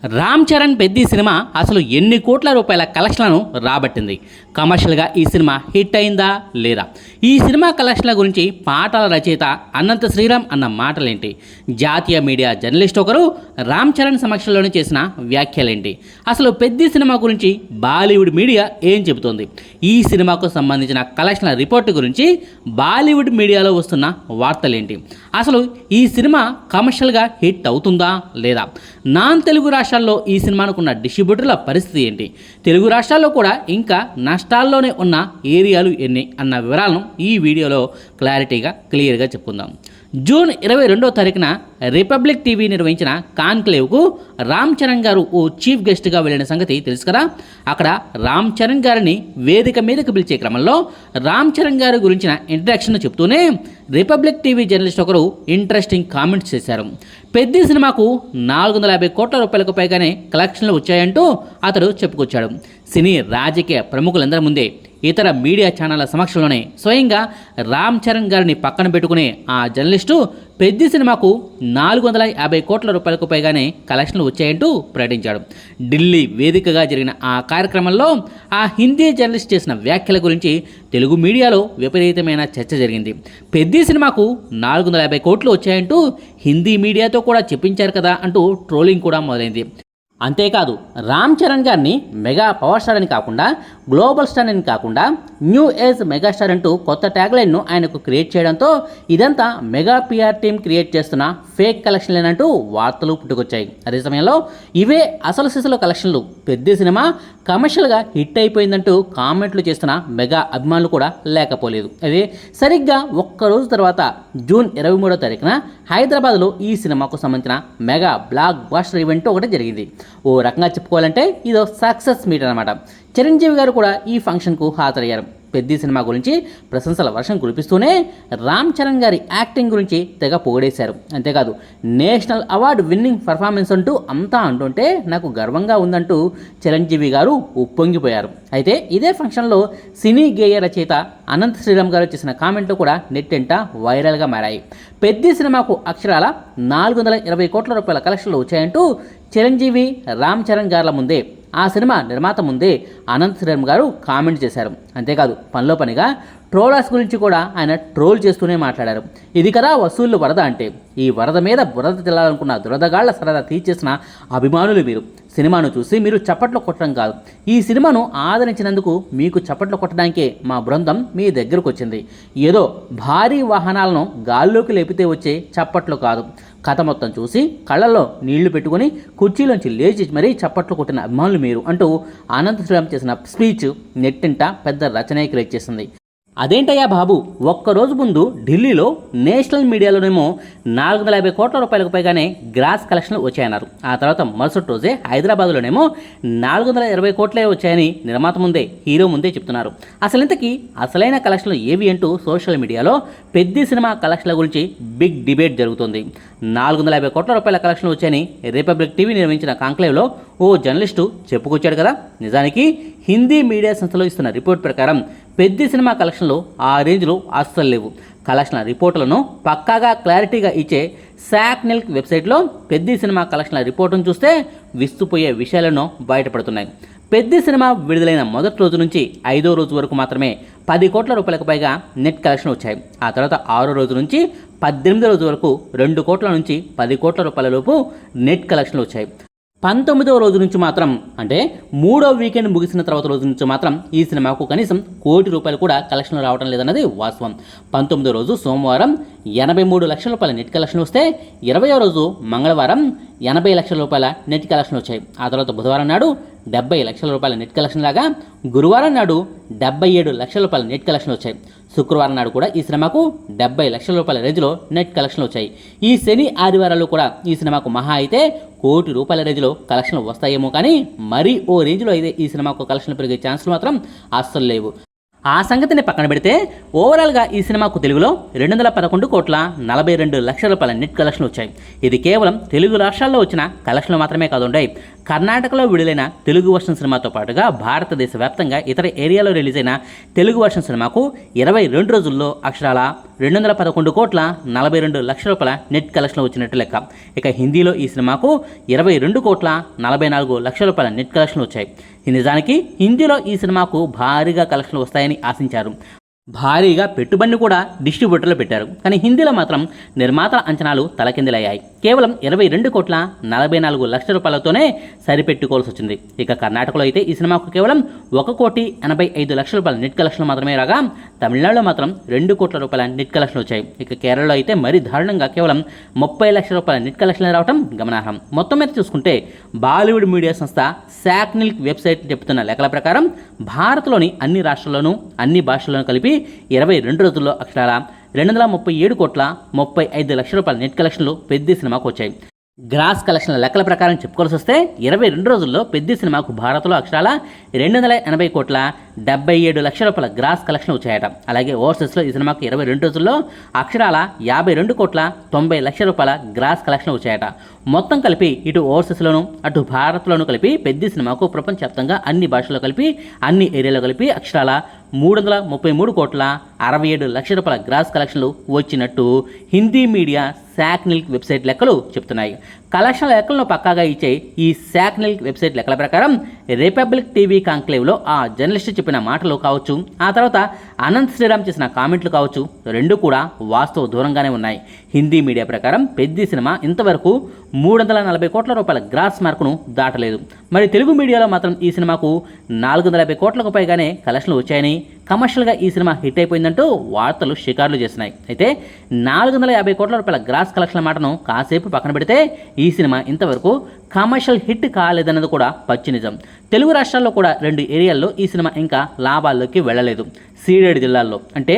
Ram Charan Peddi cinema అసలు ఎన్ని కోట్ల రూపాయల కలెక్షన్లను రాబట్టింది? కమర్షియల్గా ఈ సినిమా హిట్ అయిందా లేదా? ఈ సినిమా కలెక్షన్ల గురించి పాటల రచయిత అనంత శ్రీరామ్ అన్న మాటలేంటి? జాతీయ మీడియా జర్నలిస్ట్ ఒకరు రామ్ చరణ్ సమక్షంలోనే చేసిన వ్యాఖ్యలేంటి? అసలు పెద్ది సినిమా గురించి బాలీవుడ్ మీడియా ఏం చెబుతోంది? ఈ సినిమాకు సంబంధించిన కలెక్షన్ల రిపోర్టు గురించి బాలీవుడ్ మీడియాలో వస్తున్న వార్తలేంటి? అసలు ఈ సినిమా కమర్షియల్గా హిట్ అవుతుందా లేదా? నాన్ తెలుగు రాష్ట్రాల్లో ఈ సినిమానుకున్న డిస్ట్రిబ్యూటర్ల పరిస్థితి ఏంటి? తెలుగు రాష్ట్రాల్లో కూడా ఇంకా నష్టాల్లోనే ఉన్న ఏరియాలు ఎన్ని అన్న వివరాలను ఈ వీడియోలో క్లియర్గా చెప్పుకుందాం. జూన్ 22వ తారీఖున రిపబ్లిక్ టీవీ నిర్వహించిన కాన్క్లేవ్కు రామ్ చరణ్ గారు ఓ చీఫ్ గెస్ట్గా వెళ్ళిన సంగతి తెలుసు కదా. అక్కడ రామ్ చరణ్ గారిని వేదిక మీదకి పిలిచే క్రమంలో రామ్ చరణ్ గారి గురించిన ఇంట్రడక్షన్ చెప్తూనే రిపబ్లిక్ టీవీ జర్నలిస్ట్ ఒకరు ఇంట్రెస్టింగ్ కామెంట్స్ చేశారు. పెద్ది సినిమాకు 450 కోట్ల రూపాయలకు పైగానే కలెక్షన్లు వచ్చాయంటూ అతడు చెప్పుకొచ్చాడు. సినీ రాజకీయ ప్రముఖులందరి ముందే, ఇతర మీడియా ఛానళ్ల సమక్షంలోనే స్వయంగా రామ్ చరణ్ గారిని పక్కన పెట్టుకునే ఆ జర్నలిస్టు పెద్ది సినిమాకు 450 కోట్ల రూపాయలకు పైగానే కలెక్షన్లు వచ్చాయంటూ ప్రకటించాడు. ఢిల్లీ వేదికగా జరిగిన ఆ కార్యక్రమంలో ఆ హిందీ జర్నలిస్ట్ చేసిన వ్యాఖ్యల గురించి తెలుగు మీడియాలో విపరీతమైన చర్చ జరిగింది. పెద్ది సినిమాకు 450 కోట్లు వచ్చాయంటూ హిందీ మీడియాతో కూడా చెప్పించారు కదా అంటూ ట్రోలింగ్ కూడా మొదలైంది. అంతేకాదు, రామ్ చరణ్ గారిని మెగా పవర్ స్టార్ అని కాకుండా గ్లోబల్ స్టార్ అని కాకుండా న్యూ ఏజ్ మెగాస్టార్ అంటూ కొత్త ట్యాగ్లైన్ను ఆయనకు క్రియేట్ చేయడంతో ఇదంతా మెగా పిఆర్ టీం క్రియేట్ చేస్తున్న ఫేక్ కలెక్షన్లేనంటూ వార్తలు పుట్టుకొచ్చాయి. అదే సమయంలో ఇవే అసలు సిసలు కలెక్షన్లు, పెద్ద సినిమా కమర్షియల్గా హిట్ అయిపోయిందంటూ కామెంట్లు చేస్తున్న మెగా అభిమానులు కూడా లేకపోలేదు. అదే సరిగ్గా ఒక్కరోజు తర్వాత జూన్ 23వ తారీఖున హైదరాబాద్లో ఈ సినిమాకు సంబంధించిన మెగా బ్లాక్ బస్టర్ ఈవెంట్ ఒకటి జరిగింది. ఓ రకంగా చెప్పుకోవాలంటే ఇదో సక్సెస్ మీట్ అనమాట. చిరంజీవి గారు కూడా ఈ ఫంక్షన్కు హాజరయ్యారు. పెద్ది సినిమా గురించి ప్రశంసల వర్షం కురిపిస్తూనే రామ్ చరణ్ గారి యాక్టింగ్ గురించి తెగ పొగిడేశారు. అంతేకాదు, నేషనల్ అవార్డు విన్నింగ్ పర్ఫార్మెన్స్ అంటూ అంతా అంటుంటే నాకు గర్వంగా ఉందంటూ చిరంజీవి గారు ఉప్పొంగిపోయారు. అయితే ఇదే ఫంక్షన్లో సినీ గేయ రచయిత అనంత శ్రీరామ్ గారు చేసిన కామెంట్లు కూడా నెట్టెంట వైరల్గా మారాయి. పెద్ది సినిమాకు అక్షరాల 420 కోట్ల రూపాయల కలెక్షన్లు వచ్చాయంటూ చిరంజీవి, రామ్ చరణ్ గార్ల ముందే, ఆ సినిమా నిర్మాత ముందే అనంత్ శ్రీరామ్ గారు కామెంట్ చేశారు. అంతేకాదు, పనిలో పనిగా ట్రోలర్స్ గురించి కూడా ఆయన ట్రోల్ చేస్తూనే మాట్లాడారు. ఇది కదా వసూళ్లు వరద అంటే, ఈ వరద మీద బురద తెల్లాలనుకున్న దురదగాళ్ల సరదా తీర్చేసిన అభిమానులు మీరు. సినిమాను చూసి మీరు చప్పట్లు కొట్టడం కాదు, ఈ సినిమాను ఆదరించినందుకు మీకు చప్పట్లు కొట్టడానికే మా బృందం మీ దగ్గరకు వచ్చింది. ఏదో భారీ వాహనాలను గాల్లోకి లేపితే వచ్చే చప్పట్లు కాదు. కథ మొత్తం చూసి కళ్ళల్లో నీళ్లు పెట్టుకుని కుర్చీలోంచి లేచి మరీ చప్పట్లు కొట్టిన అభిమానులు మీరు అంటూ అనంత శ్రీరామ్ చేసిన స్పీచ్ నెట్టింట పెద్ద రచనే క్రియేట్ చేసింది. అదేంటయ్యా బాబు, ఒక్కరోజు ముందు ఢిల్లీలో నేషనల్ మీడియాలోనేమో 450 కోట్ల రూపాయలకు పైగానే గ్రాస్ కలెక్షన్లు వచ్చాయన్నారు. ఆ తర్వాత మరుసటి రోజే హైదరాబాద్లోనేమో 420 కోట్లే వచ్చాయని నిర్మాత ముందే, హీరో ముందే చెప్తున్నారు. అసలు ఇంతకీ అసలైన కలెక్షన్లు ఏవి అంటూ సోషల్ మీడియాలో పెద్ద సినిమా కలెక్షన్ల గురించి బిగ్ డిబేట్ జరుగుతుంది. 450 కోట్ల రూపాయల కలెక్షన్లు వచ్చాయని రిపబ్లిక్ టీవీ నిర్వహించిన కాంక్లేవ్లో ఓ జర్నలిస్టు చెప్పుకొచ్చాడు కదా. నిజానికి హిందీ మీడియా సంస్థలో ఇస్తున్న రిపోర్ట్ ప్రకారం పెద్ద సినిమా కలెక్షన్లు ఆ రేంజ్లో అస్సలు లేవు. కలెక్షన్ల రిపోర్టులను పక్కాగా క్లారిటీగా ఇచ్చే శాక్నిల్క్ వెబ్సైట్లో పెద్ద సినిమా కలెక్షన్ల రిపోర్టును చూస్తే విస్తుపోయే విషయాలను బయటపడుతున్నాయి. పెద్ద సినిమా విడుదలైన మొదటి రోజు నుంచి 5వ రోజు వరకు మాత్రమే 10 కోట్ల రూపాయలకు పైగా నెట్ కలెక్షన్ వచ్చాయి. ఆ తర్వాత 6వ రోజు నుంచి 18వ రోజు వరకు 2 కోట్ల నుంచి 10 కోట్ల రూపాయల లోపు నెట్ కలెక్షన్లు వచ్చాయి. 19వ రోజు నుంచి మాత్రం, అంటే 3వ వీకెండ్ ముగిసిన తర్వాత రోజు నుంచి మాత్రం ఈ సినిమాకు కనీసం 1 కోటి రూపాయలు కూడా కలెక్షన్లు రావడం లేదన్నది వాస్తవం. 19వ రోజు సోమవారం 83 లక్షల రూపాయల నెట్ కలెక్షన్ వస్తే 20వ రోజు మంగళవారం 80 లక్షల రూపాయల నెట్ కలెక్షన్ వచ్చాయి. ఆ తర్వాత బుధవారం నాడు 70 లక్షల రూపాయల నెట్ కలెక్షన్ లాగా గురువారం నాడు 77 లక్షల రూపాయల నెట్ కలెక్షన్ వచ్చాయి. శుక్రవారం నాడు కూడా ఈ సినిమాకు 70 లక్షల రూపాయల రేంజ్లో నెట్ కలెక్షన్లు వచ్చాయి. ఈ శని ఆదివారాలు కూడా ఈ సినిమాకు మహా అయితే 1 కోటి రూపాయల రేంజ్లో కలెక్షన్లు వస్తాయేమో, కానీ మరీ ఓ రేంజ్లో అయితే ఈ సినిమాకు కలెక్షన్లు పెరిగే ఛాన్సులు మాత్రం అస్సలు లేవు. ఆ సంగతిని పక్కన పెడితే ఓవరాల్గా ఈ సినిమాకు తెలుగులో 211 కోట్ల 42 లక్షల రూపాయల నెట్ కలెక్షన్లు వచ్చాయి. ఇది కేవలం తెలుగు రాష్ట్రాల్లో వచ్చిన కలెక్షన్లు మాత్రమే కాదుంటాయి. కర్ణాటకలో విడుదలైన తెలుగు వర్షన్ సినిమాతో పాటుగా భారతదేశ వ్యాప్తంగా ఇతర ఏరియాలో రిలీజ్ అయిన తెలుగు వర్షన్ సినిమాకు 22 రోజుల్లో అక్షరాల 211,42,42,00,000 నెట్ కలెక్షన్ వచ్చినట్టు లెక్క. ఇక హిందీలో ఈ సినిమాకు 22,44,00,000 నెట్ కలెక్షన్లు వచ్చాయి. నిజానికి హిందీలో ఈ సినిమాకు భారీగా కలెక్షన్లు వస్తాయని ఆశించారు. భారీగా పెట్టుబడిని కూడా డిస్ట్రిబ్యూటర్లు పెట్టారు. కానీ హిందీలో మాత్రం నిర్మాతల అంచనాలు తలకిందులయ్యాయి. కేవలం 22,44,00,000 సరిపెట్టుకోవాల్సి వచ్చింది. ఇక కర్ణాటకలో అయితే ఈ సినిమాకు కేవలం 1,85,00,000 నెట్ కలెక్షన్ మాత్రమే రాగా, తమిళనాడులో మాత్రం 2 కోట్ల రూపాయల నెట్ కలెక్షన్ వచ్చాయి. ఇక కేరళలో అయితే మరీ దారుణంగా కేవలం 30 లక్షల రూపాయల నెట్ కలెక్షన్ రావడం గమనార్హం. మొత్తం మీద చూసుకుంటే బాలీవుడ్ మీడియా సంస్థ శాక్నిల్క్ వెబ్సైట్ చెబుతున్న లెక్కల ప్రకారం భారత్లోని అన్ని రాష్ట్రాల్లోనూ అన్ని భాషల్లోనూ కలిపి 22 రోజుల్లో అక్షరాల 237,35,00,000 నెట్ కలెక్షన్లు పెద్ద సినిమాకు వచ్చాయి. గ్రాస్ కలెక్షన్ల లెక్కల ప్రకారం చెప్పుకోవాల్సి వస్తే 22 రోజుల్లో పెద్ద సినిమాకు భారత్లో అక్షరాల 280,77,00,000 గ్రాస్ కలెక్షన్ వచ్చాయట. అలాగే ఓవర్సీస్లో ఈ సినిమాకు 22 రోజుల్లో అక్షరాల 52,90,00,000 గ్రాస్ కలెక్షన్ వచ్చాయట. మొత్తం కలిపి ఇటు ఓవర్సీస్లోను అటు భారత్లోనూ కలిపి పెద్ద సినిమాకు ప్రపంచవ్యాప్తంగా అన్ని భాషల్లో కలిపి అన్ని ఏరియాలో కలిపి అక్షరాల 333,67,00,000 గ్రాస్ కలెక్షన్లు వచ్చినట్టు హిందీ మీడియా శాక్నిల్క్ వెబ్సైట్ లెక్కలు చెప్తున్నాయి. కలెక్షన్ల లెక్కలను పక్కాగా ఇచ్చే ఈ శాక్నిల్క్ వెబ్సైట్ లెక్కల ప్రకారం రిపబ్లిక్ టీవీ కాంక్లేవ్లో ఆ జర్నలిస్ట్ చెప్పిన మాటలు కావచ్చు, ఆ తర్వాత అనంత్ శ్రీరామ్ చేసిన కామెంట్లు కావచ్చు, రెండు కూడా వాస్తవ దూరంగానే ఉన్నాయి. హిందీ మీడియా ప్రకారం పెద్ద సినిమా ఇంతవరకు 340 కోట్ల రూపాయల గ్రాస్ మార్కును దాటలేదు. మరి తెలుగు మీడియాలో మాత్రం ఈ సినిమాకు 450 కోట్లకు పైగానే కలెక్షన్లు వచ్చాయని, కమర్షియల్గా ఈ సినిమా హిట్ అయిపోయిందంటూ వార్తలు షికారులు చేస్తున్నాయి. అయితే 450 కోట్ల రూపాయల గ్రాస్ కలెక్షన్ల మాటను కాసేపు పక్కన పెడితే ఈ సినిమా ఇంతవరకు కమర్షియల్ హిట్ కాలేదన్నది కూడా పచ్చి నిజం. తెలుగు రాష్ట్రాల్లో కూడా 2 ఏరియాల్లో ఈ సినిమా ఇంకా లాభాల్లోకి వెళ్ళలేదు. సీడెడ్ జిల్లాల్లో అంటే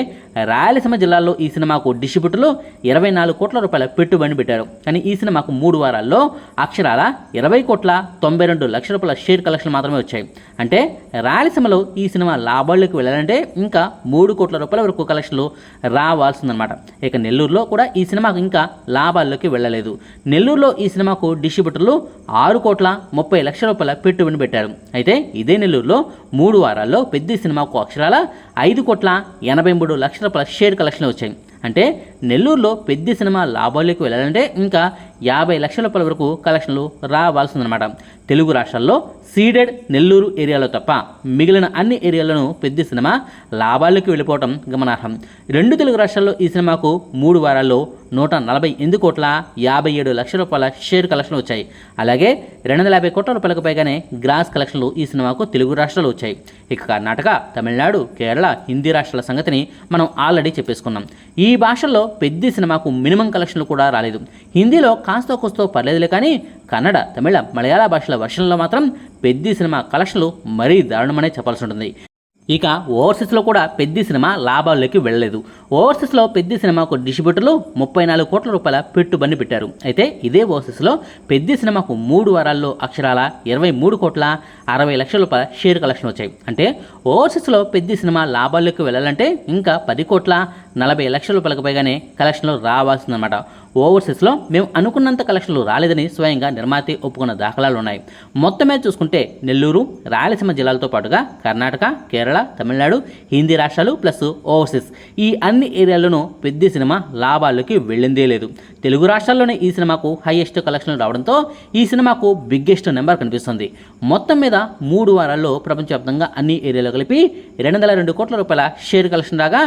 రాయలసీమ జిల్లాల్లో ఈ సినిమాకు డిస్ట్రిబ్యూటర్లు 24 కోట్ల రూపాయల పెట్టుబడి పెట్టారు. కానీ ఈ సినిమాకు 3 వారాల్లో అక్షరాల 20,92,00,000 షేర్ కలెక్షన్ మాత్రమే వచ్చాయి. అంటే రాయలసీమలో ఈ సినిమా లాభాల్లోకి వెళ్ళాలంటే ఇంకా 3 కోట్ల రూపాయల వరకు కలెక్షన్లు రావాల్సిందనమాట. ఇక నెల్లూరులో కూడా ఈ సినిమాకు ఇంకా లాభాల్లోకి వెళ్ళలేదు. నెల్లూరులో ఈ సినిమాకు డిస్ట్రిబ్యూటర్లు 6,30,00,000 పెట్టుబడి పెట్టారు. అయితే ఇదే నెల్లూరులో 3 వారాల్లో పెద్ద సినిమాకు అక్షరాల 5,83,00,000 షేర్ కలెక్షన్లు వచ్చాయి. అంటే నెల్లూరులో పెద్ద సినిమా లాభాల్లోకి వెళ్ళాలంటే ఇంకా 50 లక్షల రూపాయల వరకు కలెక్షన్లు రావాల్సిందనమాట. తెలుగు రాష్ట్రాల్లో సీడెడ్ నెల్లూరు ఏరియాలో తప్ప మిగిలిన అన్ని ఏరియాల్లోనూ పెద్ద సినిమా లాభాల్లోకి వెళ్ళిపోవడం గమనార్హం. 2 తెలుగు రాష్ట్రాల్లో ఈ సినిమాకు 3 వారాల్లో 148,57,00,000 షేర్ కలెక్షన్లు వచ్చాయి. అలాగే 250 కోట్ల రూపాయలకు పైగానే గ్రాస్ కలెక్షన్లు ఈ సినిమాకు తెలుగు రాష్ట్రాలు వచ్చాయి. ఇక కర్ణాటక, తమిళనాడు, కేరళ, హిందీ రాష్ట్రాల సంగతిని మనం ఆల్రెడీ చెప్పేసుకున్నాం. ఈ భాషల్లో పెద్ద సినిమాకు మినిమం కలెక్షన్లు కూడా రాలేదు. హిందీలో కాస్తో కూస్తో పర్లేదులే, కానీ కన్నడ, తమిళ, మలయాళ భాషల వర్షన్లో మాత్రం పెద్ద సినిమా కలెక్షన్లు మరీ దారుణమనే చెప్పాల్సి ఉంటుంది. ఇక ఓవర్సీస్లో కూడా పెద్ద సినిమా లాభాల్లోకి వెళ్ళలేదు. ఓవర్సీస్లో పెద్ద సినిమాకు డిస్ట్రిబ్యూటర్లు 34 కోట్ల రూపాయల పెట్టుబడి పెట్టారు. అయితే ఇదే ఓవర్సీస్లో పెద్ద సినిమాకు 3 వారాల్లో అక్షరాల 23,60,00,000 షేర్ కలెక్షన్ వచ్చాయి. అంటే ఓవర్సీస్లో పెద్ద సినిమా లాభాల్లోకి వెళ్ళాలంటే ఇంకా 10,40,00,000 పైగానే కలెక్షన్లు రావాల్సిందన్నమాట. ఓవర్సీస్లో మేము అనుకున్నంత కలెక్షన్లు రాలేదని స్వయంగా నిర్మాత ఒప్పుకున్న దాఖలాలు ఉన్నాయి. మొత్తం మీద చూసుకుంటే నెల్లూరు, రాయలసీమ జిల్లాలతో పాటుగా కర్ణాటక, కేరళ, తమిళనాడు, హిందీ రాష్ట్రాలు ప్లస్ ఓవర్సీస్ ఈ అన్ని ఏరియాల్లోనూ పెద్ద సినిమా లాభాల్లోకి వెళ్ళిందే లేదు. తెలుగు రాష్ట్రాల్లోనే ఈ సినిమాకు హైయెస్ట్ కలెక్షన్లు రావడంతో ఈ సినిమాకు బిగ్గెస్ట్ నెంబర్ కనిపిస్తుంది. మొత్తం మీద 3 వారాల్లో ప్రపంచవ్యాప్తంగా అన్ని ఏరియాలో కలిపి 202 కోట్ల రూపాయల షేర్ కలెక్షన్ రాగా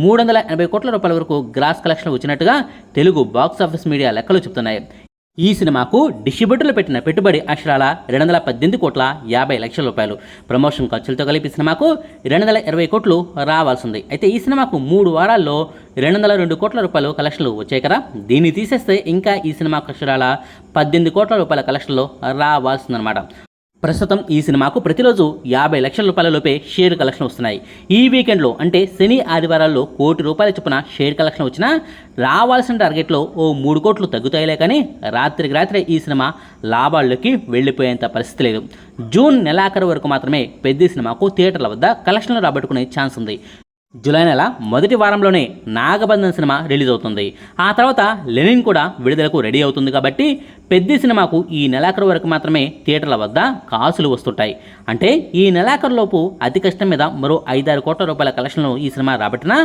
380 కోట్ల రూపాయల వరకు గ్రాస్ కలెక్షన్ వచ్చినట్టుగా తెలుగు బాక్స్ ఆఫీస్ మీడియా లెక్కలు చెప్తున్నాయి. ఈ సినిమాకు డిస్ట్రిబ్యూటర్లు పెట్టిన పెట్టుబడి అక్షరాల 218,50,00,000. ప్రమోషన్ ఖర్చులతో కలిపి సినిమాకు 220 కోట్లు రావాల్సింది. అయితే ఈ సినిమాకు 3 వారాల్లో 202 కోట్ల రూపాయలు కలెక్షన్లు వచ్చాయి కదా. దీన్ని తీసేస్తే ఇంకా ఈ సినిమాకు అక్షరాల 18 కోట్ల రూపాయల కలెక్షన్లు రావాల్సిందనమాట. ప్రస్తుతం ఈ సినిమాకు ప్రతిరోజు 50 లక్షల రూపాయల లోపే షేర్ కలెక్షన్ వస్తున్నాయి. ఈ వీకెండ్లో అంటే శని ఆదివారాల్లో ₹1,00,00,000 చొప్పున షేర్ కలెక్షన్ వచ్చినా రావాల్సిన టార్గెట్లో ఓ 3 కోట్లు తగ్గుతాయిలే, కానీ రాత్రికి రాత్రే ఈ సినిమా లాభాల్లోకి వెళ్ళిపోయేంత పరిస్థితి లేదు. జూన్ నెలాఖరు వరకు మాత్రమే పెద్ద సినిమాకు థియేటర్ల వద్ద కలెక్షన్లు రాబట్టుకునే ఛాన్స్ ఉంది. జూలై నెల మొదటి వారంలోనే నాగబంధన్ సినిమా రిలీజ్ అవుతుంది. ఆ తర్వాత లెనిన్ కూడా విడుదలకు రెడీ అవుతుంది. కాబట్టి పెద్ద సినిమాకు ఈ నెలాఖరు వరకు మాత్రమే థియేటర్ల వద్ద కాసులు వస్తుంటాయి. అంటే ఈ నెలాఖరులోపు అతి కష్టం మీద మరో 5-6 కోట్ల రూపాయల కలెక్షన్లు ఈ సినిమా రాబట్టినా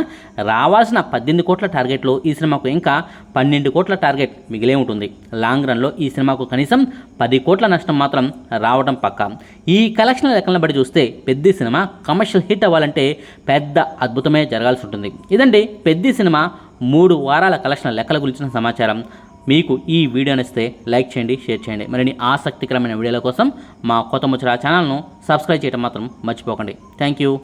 రావాల్సిన 18 కోట్ల టార్గెట్లో ఈ సినిమాకు ఇంకా 12 కోట్ల టార్గెట్ మిగిలే ఉంటుంది. లాంగ్ రన్లో ఈ సినిమాకు కనీసం 10 కోట్ల నష్టం మాత్రం రావడం పక్కా. ఈ కలెక్షన్ల లెక్కలను బట్టి చూస్తే పెద్ద సినిమా కమర్షియల్ హిట్ అవ్వాలంటే పెద్ద అద్భుతమే జరగాల్సి ఉంటుంది. ఇదండి పెద్ద సినిమా 3 వారాల కలెక్షన్ల లెక్కల గురించిన సమాచారం. మీకు ఈ వీడియో నచ్చితే లైక్ చేయండి, షేర్ చేయండి. మరిన్ని ఆసక్తికరమైన వీడియోల కోసం మా కొత్త ముచ్చట ఛానల్ను సబ్స్క్రైబ్ చేయడం మాత్రం మర్చిపోకండి. Thank you.